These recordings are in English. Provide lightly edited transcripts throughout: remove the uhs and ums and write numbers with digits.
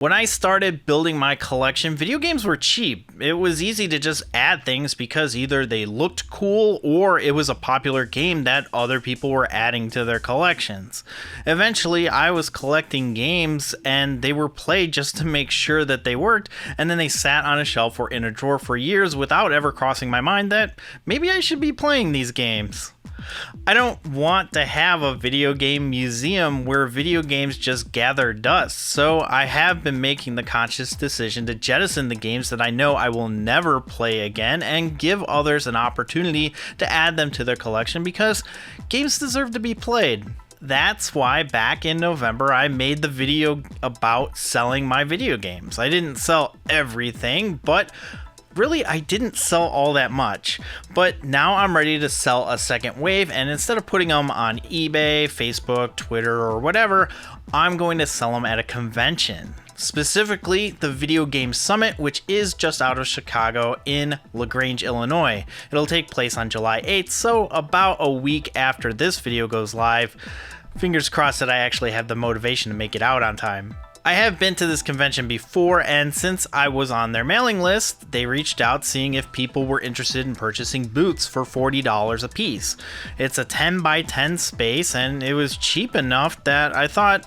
When I started building my collection, video games were cheap. It was easy to just add things because either they looked cool or it was a popular game that other people were adding to their collections. Eventually, I was collecting games and they were played just to make sure that they worked, and then they sat on a shelf or in a drawer for years without ever crossing my mind that maybe I should be playing these games. I don't want to have a video game museum where video games just gather dust, so I have been making the conscious decision to jettison the games that I know I will never play again and give others an opportunity to add them to their collection because games deserve to be played. That's why back in November I made the video about selling my video games. I didn't sell everything, but really, I didn't sell all that much, but now I'm ready to sell a second wave, and instead of putting them on eBay, Facebook, Twitter, or whatever, I'm going to sell them at a convention. Specifically, the Video Game Summit, which is just out of Chicago in LaGrange, Illinois. It'll take place on July 8th, so about a week after this video goes live. Fingers crossed that I actually have the motivation to make it out on time. I have been to this convention before, and since I was on their mailing list, they reached out seeing if people were interested in purchasing booths for $40 a piece. It's a 10 by 10 space, and it was cheap enough that I thought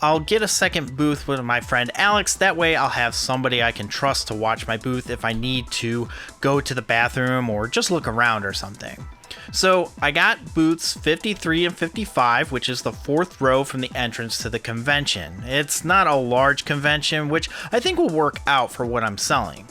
I'll get a second booth with my friend Alex. That way I'll have somebody I can trust to watch my booth if I need to go to the bathroom or just look around or something. So I got booths 53 and 55, which is the fourth row from the entrance to the convention. It's not a large convention, which I think will work out for what I'm selling.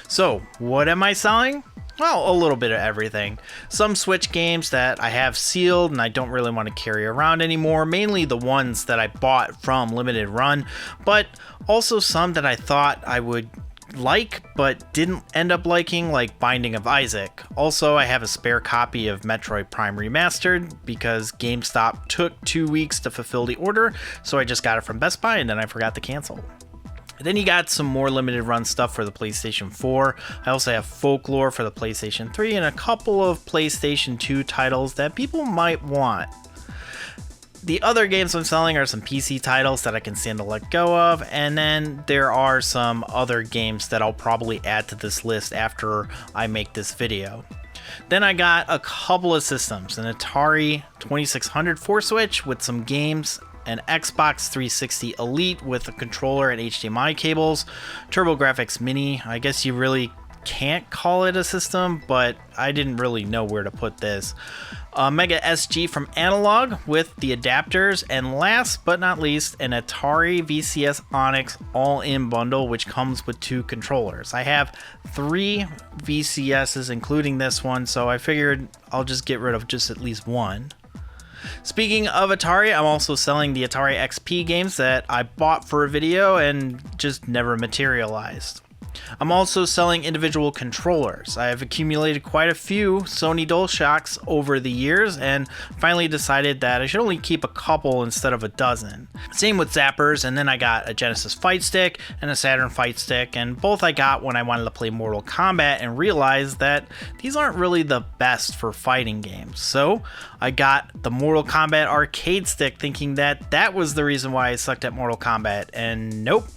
So what am I selling? Well, a little bit of everything. Some Switch games that I have sealed and I don't really want to carry around anymore, mainly the ones that I bought from Limited Run, but also some that I thought I would like but didn't end up liking, like Binding of Isaac. Also, I have a spare copy of Metroid Prime Remastered because GameStop took 2 weeks to fulfill the order, so I just got it from Best Buy and then I forgot to cancel. Then you got some more limited run stuff for the PlayStation 4. I also have Folklore for the PlayStation 3 and a couple of PlayStation 2 titles that people might want. The other games I'm selling are some PC titles that I can stand to let go of, and then there are some other games that I'll probably add to this list after I make this video. Then I got a couple of systems, an Atari 2600 for Switch with some games, an Xbox 360 Elite with a controller and HDMI cables, TurboGrafx Mini. I guess you really can't call it a system, but I didn't really know where to put this. Mega SG from Analog with the adapters, and last but not least, an Atari VCS Onyx all-in bundle, which comes with 2 controllers. I have 3 VCSs, including this one, so I figured I'll just get rid of just at least one. Speaking of Atari, I'm also selling the Atari XP games that I bought for a video and just never materialized. I'm also selling individual controllers. I have accumulated quite a few Sony DualShocks over the years and finally decided that I should only keep a couple instead of a dozen. Same with Zappers, and then I got a Genesis Fight Stick and a Saturn Fight Stick, and both I got when I wanted to play Mortal Kombat and realized that these aren't really the best for fighting games. So I got the Mortal Kombat arcade stick thinking that that was the reason why I sucked at Mortal Kombat, and nope.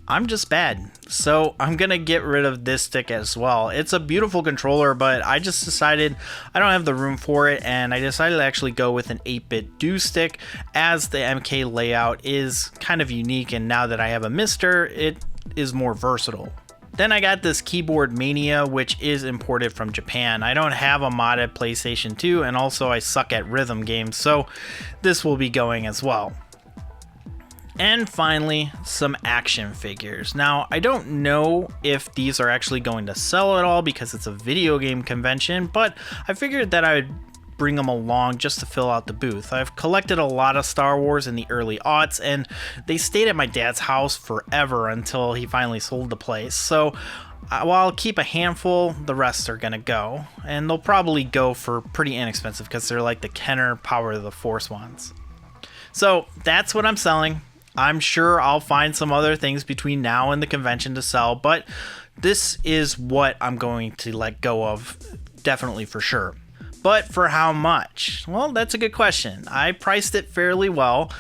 I'm just bad. So I'm gonna get rid of this stick as well. It's a beautiful controller, but I just decided I don't have the room for it, and I decided to actually go with an 8-bit do stick as the MK layout is kind of unique, and now that I have a Mister, it is more versatile. Then I got this Keyboard Mania, which is imported from Japan. I don't have a modded PlayStation 2, and also I suck at rhythm games, so this will be going as well. And finally, some action figures. Now, I don't know if these are actually going to sell at all because it's a video game convention, but I figured that I would bring them along just to fill out the booth. I've collected a lot of Star Wars in the early aughts, and they stayed at my dad's house forever until he finally sold the place. So while I'll keep a handful, the rest are gonna go, and they'll probably go for pretty inexpensive because they're like the Kenner Power of the Force ones. So that's what I'm selling. I'm sure I'll find some other things between now and the convention to sell, but this is what I'm going to let go of, definitely for sure. But for how much? Well, that's a good question. I priced it fairly well.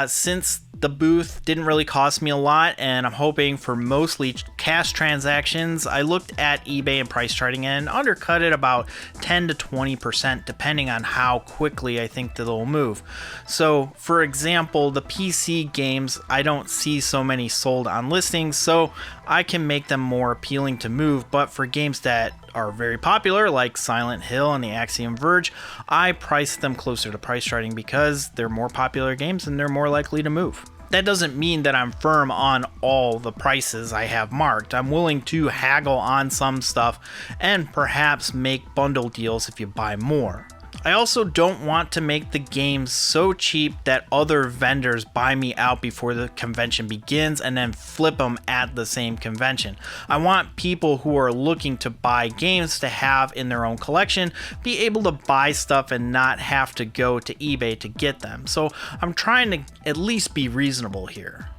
Since the booth didn't really cost me a lot and I'm hoping for mostly cash transactions, I looked at eBay and price charting and undercut it about 10 to 20% depending on how quickly I think that they'll move. So for example, the PC games, I don't see so many sold on listings, so I can make them more appealing to move. But for games that are very popular like Silent Hill and the Axiom Verge, I price them closer to price charting because they're more popular games and they're more likely to move. That doesn't mean that I'm firm on all the prices I have marked. I'm willing to haggle on some stuff and perhaps make bundle deals if you buy more. I also don't want to make the games so cheap that other vendors buy me out before the convention begins and then flip them at the same convention. I want people who are looking to buy games to have in their own collection be able to buy stuff and not have to go to eBay to get them. So I'm trying to at least be reasonable here.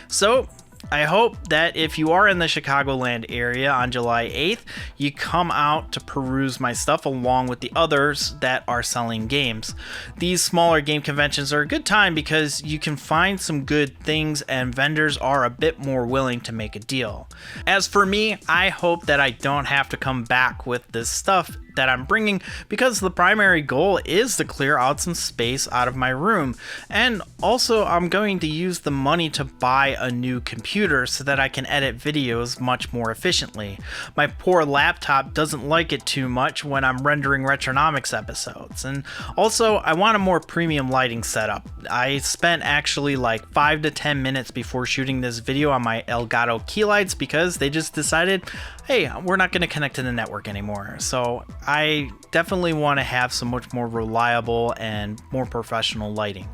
So I hope that if you are in the Chicagoland area on July 8th, you come out to peruse my stuff along with the others that are selling games. These smaller game conventions are a good time because you can find some good things and vendors are a bit more willing to make a deal. As for me, I hope that I don't have to come back with this stuff that I'm bringing because the primary goal is to clear out some space out of my room, and also I'm going to use the money to buy a new computer so that I can edit videos much more efficiently. My poor laptop doesn't like it too much when I'm rendering Retronomics episodes, and also I want a more premium lighting setup. I spent actually like 5 to 10 minutes before shooting this video on my Elgato key lights because they just decided, hey, we're not going to connect to the network anymore. So I definitely want to have some much more reliable and more professional lighting.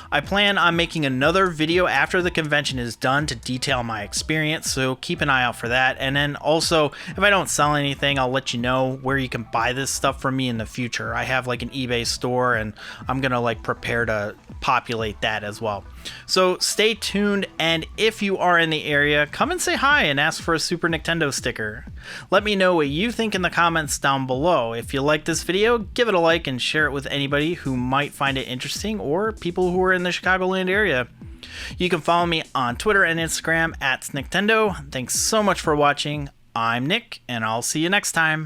I plan on making another video after the convention is done to detail my experience, so keep an eye out for that. And then also, if I don't sell anything, I'll let you know where you can buy this stuff from me in the future. I have like an eBay store and I'm gonna like prepare to populate that as well. So stay tuned, and if you are in the area, come and say hi and ask for a Super Nicktendo sticker. Let me know what you think in the comments down below. If you like this video, give it a like and share it with anybody who might find it interesting or people who are in the Chicagoland area. You can follow me on Twitter and Instagram at snicktendo. Thanks so much for watching. I'm Nick, and I'll see you next time.